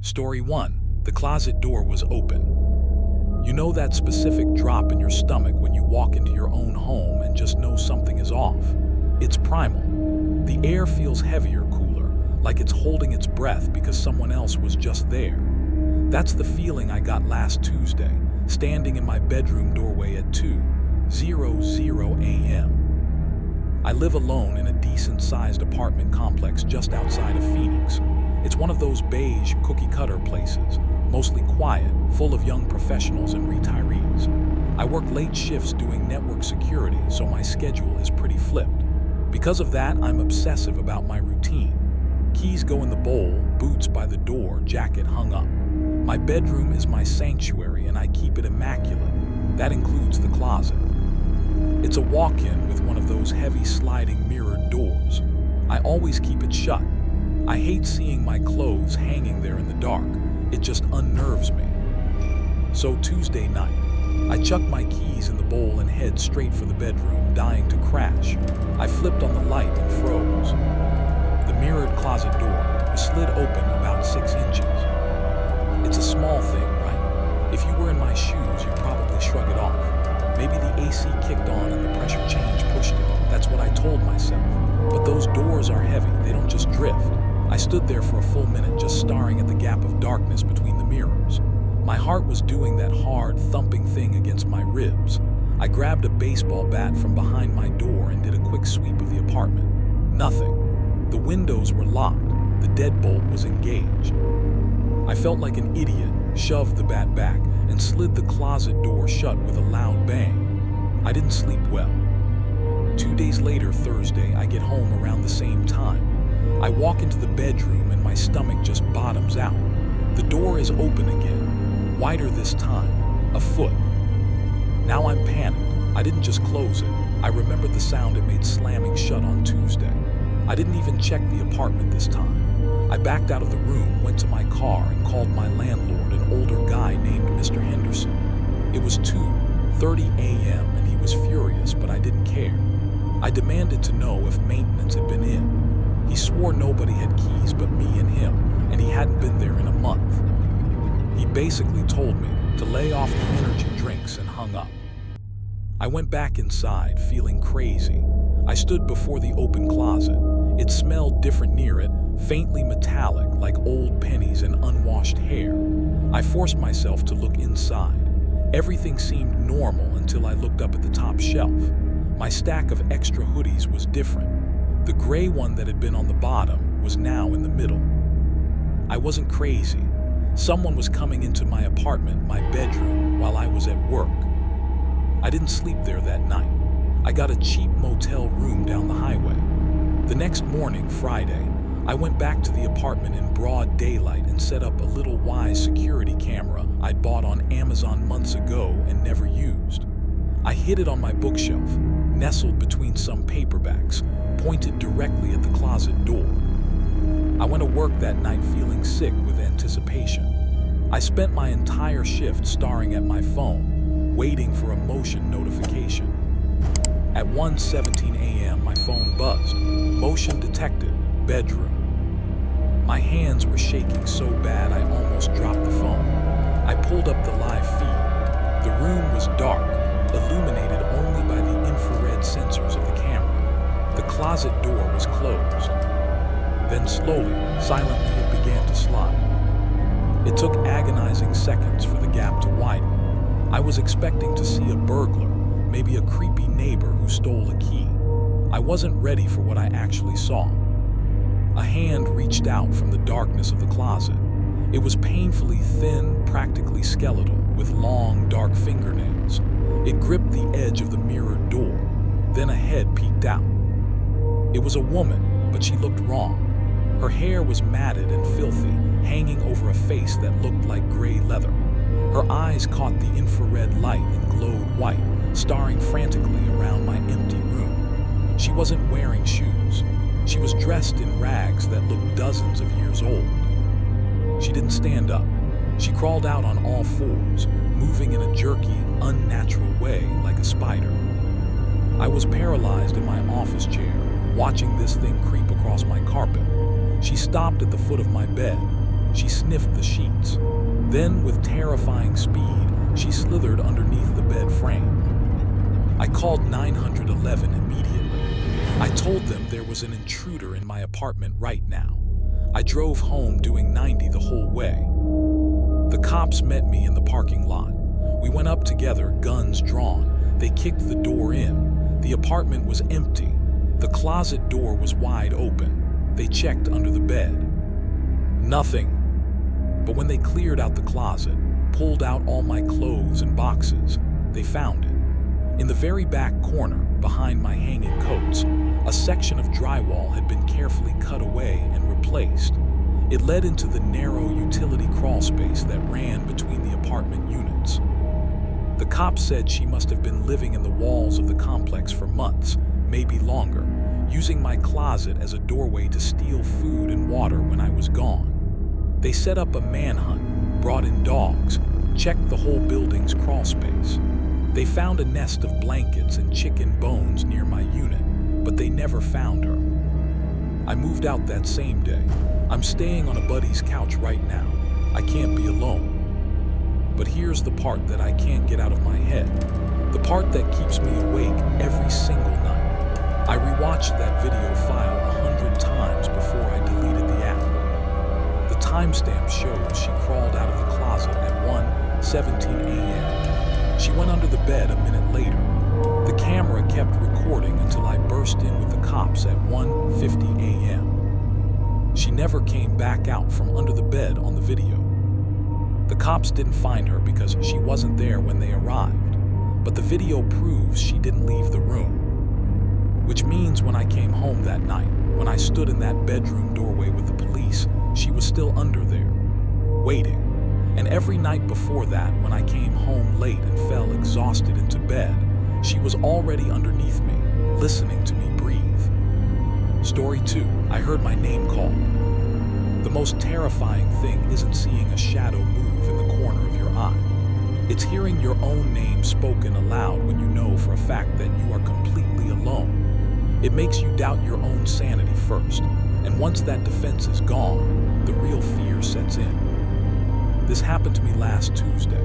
Story 1. The closet door was open. You know that specific drop in your stomach when you walk into your own home and just know something is off? It's primal. The air feels heavier, cooler, like it's holding its breath because someone else was just there. That's the feeling I got last Tuesday, standing in my bedroom doorway at 2:00 a.m. I live alone in a decent-sized apartment complex just outside of Phoenix. It's one of those beige, cookie-cutter places, mostly quiet, full of young professionals and retirees. I work late shifts doing network security, so my schedule is pretty flipped. Because of that, I'm obsessive about my routine. Keys go in the bowl, boots by the door, jacket hung up. My bedroom is my sanctuary and I keep it immaculate. That includes the closet. It's a walk-in with one of those heavy sliding mirrored doors. I always keep it shut. I hate seeing my clothes hanging there in the dark. It just unnerves me. So Tuesday night, I chuck my keys in the bowl and head straight for the bedroom, dying to crash. I flipped on the light and froze. The mirrored closet door was slid open about 6 inches. It's a small thing, right? If you were in my shoes, you'd probably shrug it off. Maybe the AC kicked on and the pressure change pushed it. That's what I told myself. But those doors are heavy, they don't just drift. I stood there for a full minute just staring at the gap of darkness between the mirrors. My heart was doing that hard, thumping thing against my ribs. I grabbed a baseball bat from behind my door and did a quick sweep of the apartment. Nothing. The windows were locked. The deadbolt was engaged. I felt like an idiot, shoved the bat back, and slid the closet door shut with a loud bang. I didn't sleep well. 2 days later, Thursday, I get home around the same time. I walk into the bedroom and my stomach just bottoms out. The door is open again, wider this time, a foot. Now I'm panicked. I didn't just close it. I remembered the sound it made slamming shut on Tuesday. I didn't even check the apartment this time. I backed out of the room, went to my car, and called my landlord, an older guy named Mr. Henderson. It was 2:30 a.m. and he was furious, but I didn't care. I demanded to know if maintenance had been in. He swore nobody had keys but me and him, and he hadn't been there in a month. He basically told me to lay off the energy drinks and hung up. I went back inside, feeling crazy. I stood before the open closet. It smelled different near it, faintly metallic, like old pennies and unwashed hair. I forced myself to look inside. Everything seemed normal until I looked up at the top shelf. My stack of extra hoodies was different. The gray one that had been on the bottom was now in the middle. I wasn't crazy. Someone was coming into my apartment, my bedroom, while I was at work. I didn't sleep there that night. I got a cheap motel room down the highway. The next morning, Friday, I went back to the apartment in broad daylight and set up a little Wise security camera I'd bought on Amazon months ago and never used. I hid it on my bookshelf, nestled between some paperbacks, pointed directly at the closet door. I went to work that night feeling sick with anticipation. I spent my entire shift staring at my phone, waiting for a motion notification. At 1:17 a.m., my phone buzzed. Motion detected. Bedroom. My hands were shaking so bad I almost dropped the phone. I pulled up the live feed. The room was dark, illuminated only by the infrared sensors of the camera. The closet door was closed. Then slowly, silently, it began to slide. It took agonizing seconds for the gap to widen. I was expecting to see a burglar, maybe a creepy neighbor who stole a key. I wasn't ready for what I actually saw. A hand reached out from the darkness of the closet. It was painfully thin, practically skeletal, with long, dark fingernails. It gripped the edge of the mirrored door. Then a head peeked out. It was a woman, but she looked wrong. Her hair was matted and filthy, hanging over a face that looked like gray leather. Her eyes caught the infrared light and glowed white, staring frantically around my empty room. She wasn't wearing shoes. She was dressed in rags that looked dozens of years old. She didn't stand up. She crawled out on all fours, moving in a jerky, unnatural way like a spider. I was paralyzed in my office chair, watching this thing creep across my carpet. She stopped at the foot of my bed. She sniffed the sheets. Then, with terrifying speed, she slithered underneath the bed frame. I called 911 immediately. I told them there was an intruder in my apartment right now. I drove home doing 90 the whole way. The cops met me in the parking lot. We went up together, guns drawn. They kicked the door in. The apartment was empty. The closet door was wide open. They checked under the bed. Nothing. But when they cleared out the closet, pulled out all my clothes and boxes, they found it. In the very back corner, behind my hanging coats, a section of drywall had been carefully cut away and replaced. It led into the narrow utility crawl space that ran between the apartment units. The cops said she must have been living in the walls of the complex for months, maybe longer, using my closet as a doorway to steal food and water when I was gone. They set up a manhunt, brought in dogs, checked the whole building's crawl space. They found a nest of blankets and chicken bones near my unit, but they never found her. I moved out that same day. I'm staying on a buddy's couch right now. I can't be alone. But here's the part that I can't get out of my head. The part that keeps me awake every single night. I rewatched that video file 100 times before I deleted the app. The timestamp shows she crawled out of the closet at 1:17 a.m. She went under the bed a minute later. The camera kept recording until I burst in with the cops at 1:50 a.m. She never came back out from under the bed on the video. The cops didn't find her because she wasn't there when they arrived, but the video proves she didn't leave the room. Which means when I came home that night, when I stood in that bedroom doorway with the police, she was still under there, waiting. And every night before that, when I came home late and fell exhausted into bed, she was already underneath me, listening to me breathe. Story 2, I heard my name called. The most terrifying thing isn't seeing a shadow move in the corner of your eye. It's hearing your own name spoken aloud when you know for a fact that you are completely alone. It makes you doubt your own sanity first, and once that defense is gone, the real fear sets in. This happened to me last Tuesday.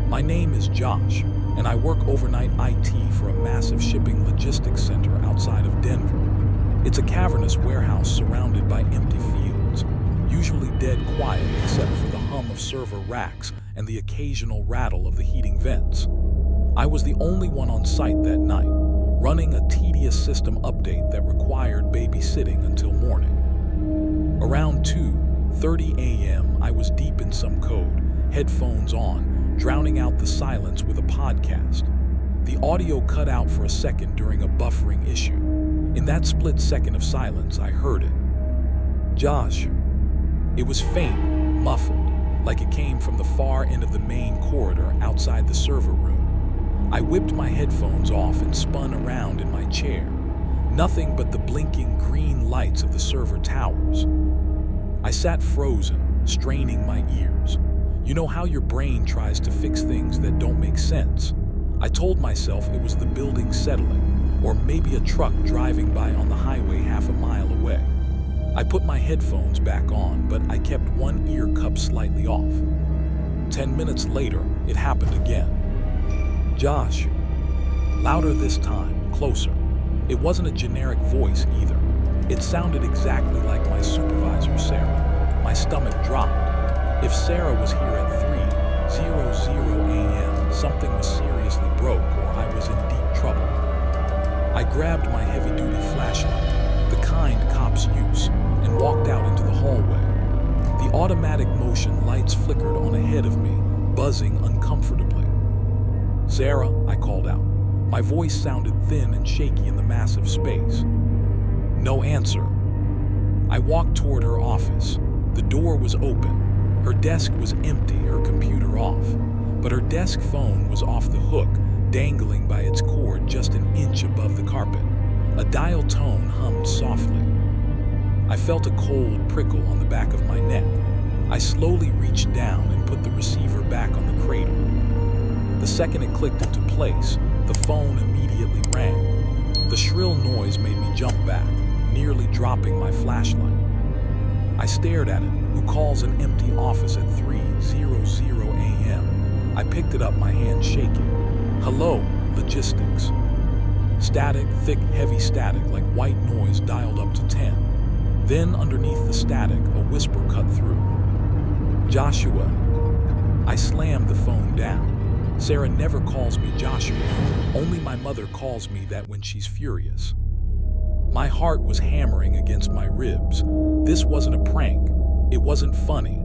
My name is Josh, and I work overnight IT for a massive shipping logistics center outside of Denver. It's a cavernous warehouse surrounded by empty fields, usually dead quiet except for the hum of server racks and the occasional rattle of the heating vents. I was the only one on site that night, running a tedious system update that required babysitting until morning. Around 2:30 a.m., I was deep in some code, headphones on, drowning out the silence with a podcast. The audio cut out for a second during a buffering issue. In that split second of silence, I heard it. Josh. It was faint, muffled, like it came from the far end of the main corridor outside the server room. I whipped my headphones off and spun around in my chair. Nothing but the blinking green lights of the server towers. I sat frozen, straining my ears. You know how your brain tries to fix things that don't make sense? I told myself it was the building settling, or maybe a truck driving by on the highway half a mile away. I put my headphones back on, but I kept one ear cupped slightly off. 10 minutes later, it happened again. Josh. Louder this time, closer. It wasn't a generic voice either. It sounded exactly like my supervisor, Sarah. My stomach dropped. If Sarah was here at 3:00 a.m., something was seriously broke or I was in deep trouble. I grabbed my heavy-duty flashlight, the kind cops use, and walked out into the hallway. The automatic motion lights flickered on ahead of me, buzzing uncomfortably. Sarah, I called out. My voice sounded thin and shaky in the massive space. No answer. I walked toward her office. The door was open. Her desk was empty, her computer off. But her desk phone was off the hook, dangling by its cord just an inch above the carpet. A dial tone hummed softly. I felt a cold prickle on the back of my neck. I slowly reached down and put the receiver back on the cradle. The second it clicked into place, the phone immediately rang. The shrill noise made me jump back, nearly dropping my flashlight. I stared at it, who calls an empty office at 3:00 a.m. I picked it up, my hand shaking. Hello, logistics. Static, thick, heavy static, like white noise dialed up to 10. Then, underneath the static, a whisper cut through. Joshua. I slammed the phone down. Sarah never calls me Joshua. Only my mother calls me that when she's furious. My heart was hammering against my ribs. This wasn't a prank. It wasn't funny.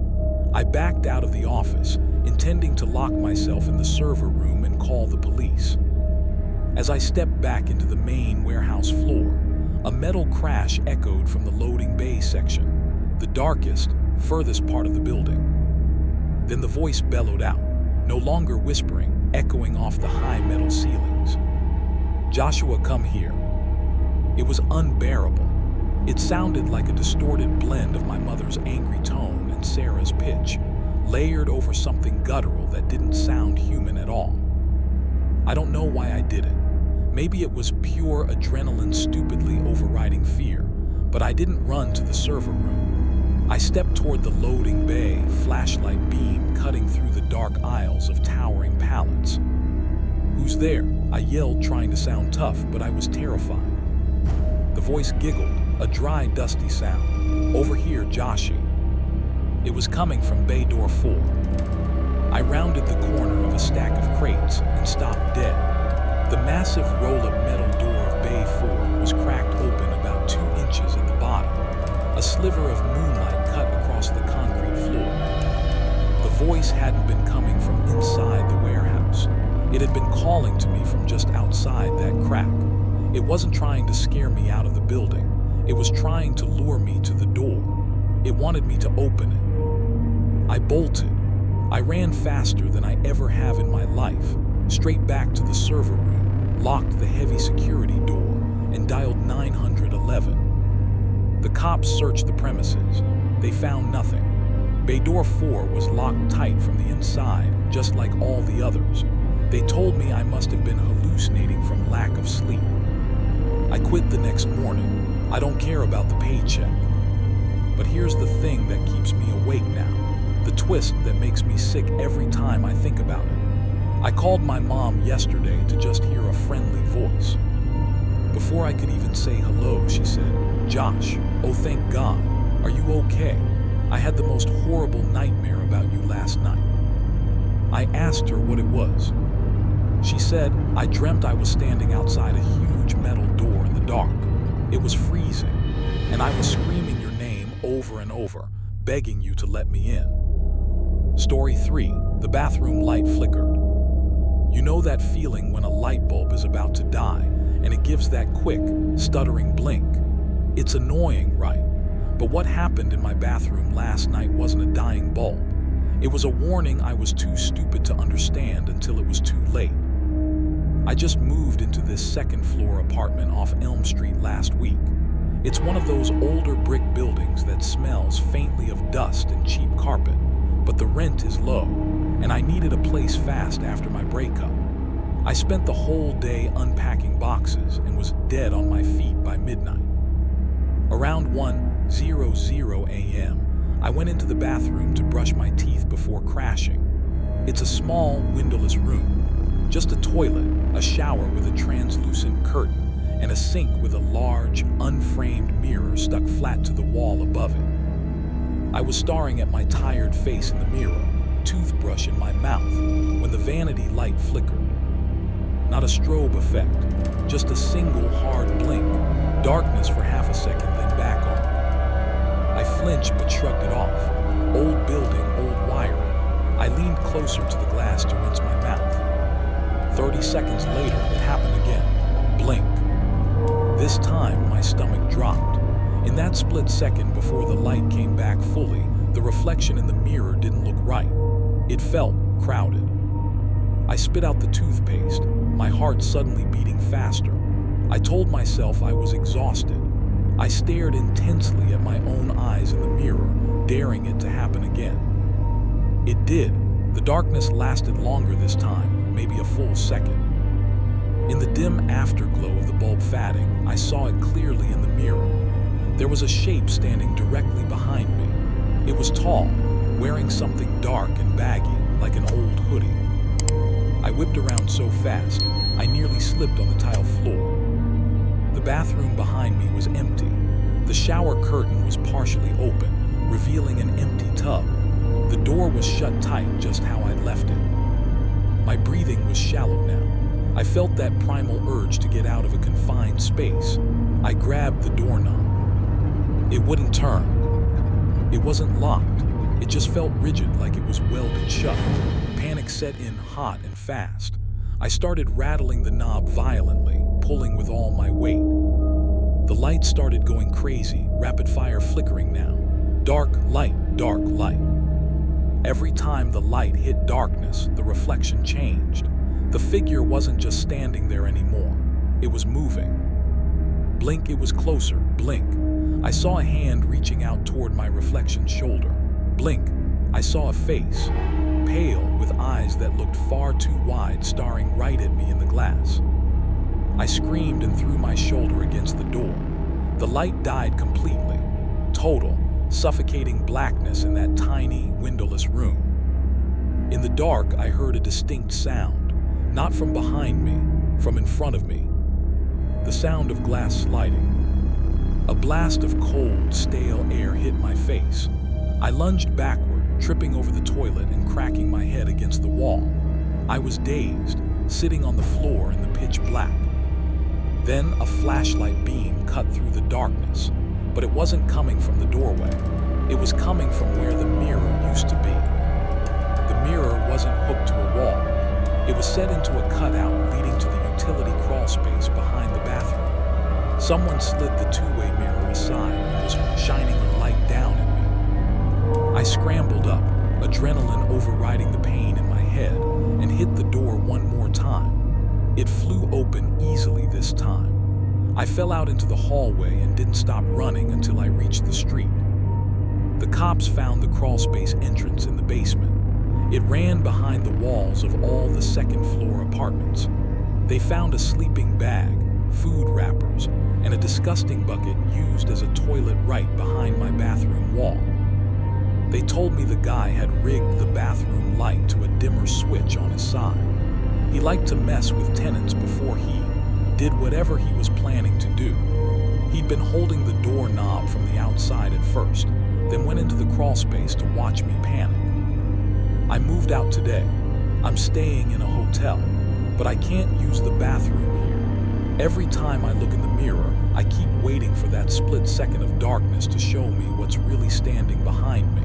I backed out of the office, intending to lock myself in the server room and call the police. As I stepped back into the main warehouse floor, a metal crash echoed from the loading bay section, the darkest, furthest part of the building. Then the voice bellowed out, no longer whispering, echoing off the high metal ceilings. Joshua, come here. It was unbearable. It sounded like a distorted blend of my mother's angry tone and Sarah's pitch, layered over something guttural that didn't sound human at all. I don't know why I did it. Maybe it was pure adrenaline stupidly overriding fear, but I didn't run to the server room. I stepped toward the loading bay, flashlight beam cutting through the dark aisles of towering pallets. Who's there? I yelled, trying to sound tough, but I was terrified. The voice giggled, a dry, dusty sound. Over here, Joshy. It was coming from Bay Door 4. I rounded the corner of a stack of crates and stopped dead. The massive roll-up metal door of Bay 4 was cracked open about 2 inches at the bottom. A sliver of moonlight cut across the concrete floor. The voice hadn't been coming from inside the warehouse. It had been calling to me from just outside that crack. It wasn't trying to scare me out of the building. It was trying to lure me to the door. It wanted me to open it. I bolted. I ran faster than I ever have in my life, straight back to the server room, locked the heavy security door, and dialed 911. The cops searched the premises. They found nothing. Bay Door 4 was locked tight from the inside, just like all the others. They told me I must have been hallucinating from lack of sleep. I quit the next morning. I don't care about the paycheck. But here's the thing that keeps me awake now. The twist that makes me sick every time I think about it. I called my mom yesterday to just hear a friendly voice. Before I could even say hello, she said, "Josh, oh thank God, are you okay? I had the most horrible nightmare about you last night." I asked her what it was. She said, "I dreamt I was standing outside a huge metal door in the dark. It was freezing, and I was screaming your name over and over, begging you to let me in." Story 3. The bathroom light flickered. You know that feeling when a light bulb is about to die, and it gives that quick, stuttering blink? It's annoying, right? But what happened in my bathroom last night wasn't a dying bulb. It was a warning I was too stupid to understand until it was too late. I just moved into this second-floor apartment off Elm Street last week. It's one of those older brick buildings that smells faintly of dust and cheap carpet, but the rent is low, and I needed a place fast after my breakup. I spent the whole day unpacking boxes and was dead on my feet by midnight. Around 1:00 a.m., I went into the bathroom to brush my teeth before crashing. It's a small, windowless room. Just a toilet, a shower with a translucent curtain, and a sink with a large, unframed mirror stuck flat to the wall above it. I was staring at my tired face in the mirror, toothbrush in my mouth, when the vanity light flickered. Not a strobe effect, just a single hard blink, darkness for half a second, then back on. I flinched but shrugged it off. Old building, old wiring. I leaned closer to the glass to rinse my mouth. 30 seconds later, it happened again. Blink. This time, my stomach dropped. In that split second before the light came back fully, the reflection in the mirror didn't look right. It felt crowded. I spit out the toothpaste, my heart suddenly beating faster. I told myself I was exhausted. I stared intensely at my own eyes in the mirror, daring it to happen again. It did. The darkness lasted longer this time, maybe a full second. In the dim afterglow of the bulb fading, I saw it clearly in the mirror. There was a shape standing directly behind me. It was tall, wearing something dark and baggy, like an old hoodie. I whipped around so fast, I nearly slipped on the tile floor. The bathroom behind me was empty. The shower curtain was partially open, revealing an empty tub. The door was shut tight just how I'd left it. My breathing was shallow now. I felt that primal urge to get out of a confined space. I grabbed the doorknob. It wouldn't turn. It wasn't locked. It just felt rigid, like it was welded shut. Panic set in hot and fast. I started rattling the knob violently, pulling with all my weight. The light started going crazy, rapid fire flickering now. Dark light, dark light. Every time the light hit darkness, the reflection changed. The figure wasn't just standing there anymore. It was moving. Blink, it was closer. Blink. I saw a hand reaching out toward my reflection's shoulder. Blink. I saw a face, pale, with eyes that looked far too wide, staring right at me in the glass. I screamed and threw my shoulder against the door. The light died completely. Total, suffocating blackness in that tiny, windowless room. In the dark, I heard a distinct sound, not from behind me, from in front of me. The sound of glass sliding. A blast of cold, stale air hit my face. I lunged backward, tripping over the toilet and cracking my head against the wall. I was dazed, sitting on the floor in the pitch black. Then a flashlight beam cut through the darkness, but it wasn't coming from the doorway. It was coming from where the mirror used to be. The mirror wasn't hooked to a wall. It was set into a cutout leading to the utility crawl space behind the bathroom. Someone slid the two-way mirror aside and was shining a light down at me. I scrambled up, adrenaline overriding the pain in my head, and hit the door one more time. It flew open easily this time. I fell out into the hallway and didn't stop running until I reached the street. The cops found the crawlspace entrance in the basement. It ran behind the walls of all the second-floor apartments. They found a sleeping bag, food wrappers, and a disgusting bucket used as a toilet right behind my bathroom wall. They told me the guy had rigged the bathroom light to a dimmer switch on his side. He liked to mess with tenants before he did whatever he was planning to do. He'd been holding the doorknob from the outside at first, then went into the crawlspace to watch me panic. I moved out today. I'm staying in a hotel, but I can't use the bathroom here. Every time I look in the mirror, I keep waiting for that split second of darkness to show me what's really standing behind me.